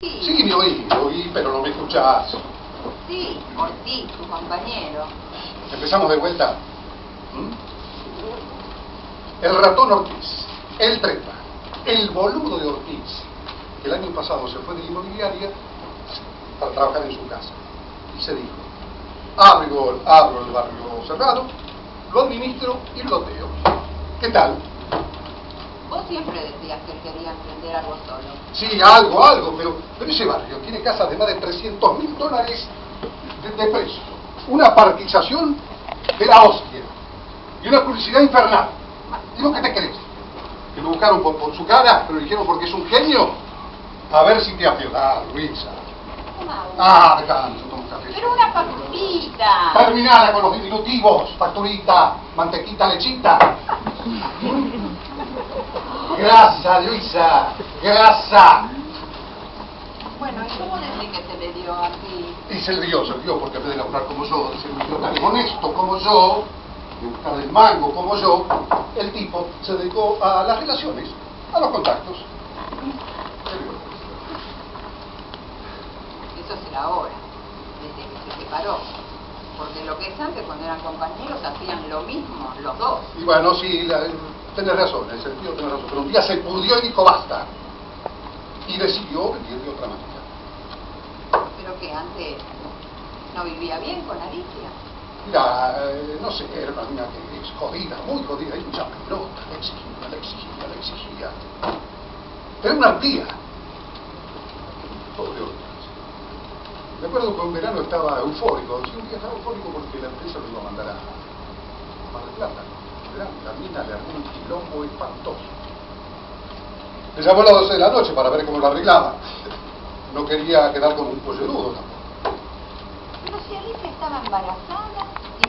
Sí, me oí, pero no me escuchás. Sí, Ortiz, tu compañero. Empezamos de vuelta. El ratón Ortiz, el trepa, el boludo de Ortiz, que el año pasado se fue de la inmobiliaria para trabajar en su casa. Y se dijo, abro el barrio cerrado, lo administro y lo loteo. ¿Qué tal? Vos siempre decías que él quería emprender algo solo. Sí, algo, pero ese barrio tiene casas de más de $300.000 de precio. Una partización de la hostia. Y una publicidad infernal. ¿Y vos qué te crees? ¿Que lo buscaron por su cara? ¿Que lo dijeron porque es un genio? A ver si te apiadás, Luisa. Descanso, toma un café. Pero una facturita. Terminala con los diminutivos. Facturita, mantequita, lechita. Grasa, Luisa, grasa. Bueno, ¿y cómo decís que se le dio a ti? Y se le dio, porque en vez de laburar como yo, de ser un tío tan honesto como yo, de buscar el mango como yo, el tipo se dedicó a las relaciones, a los contactos. Eso será ahora, desde que se separó. Porque lo que es antes, cuando eran compañeros, hacían lo mismo, los dos. Y bueno, sí, tenés razón, en ese sentido tenés razón, pero un día se pudrió y dijo basta. Y decidió vivir de otra manera. Pero que antes no vivía bien con Alicia. Mira, no sé, era una niña que es jodida, muy jodida, y mucha pelota, le exigía. Era una tía. Pobre otra. Me acuerdo que un verano estaba eufórico, sí, un día estaba eufórico porque la empresa lo iba a mandar a Mar del Plata. La mina le armó un quilombo espantoso. Me llamó a las 12 de la noche para ver cómo lo arreglaba. No quería quedar con un pollerudo tampoco. Pero si Alicia estaba embarazada y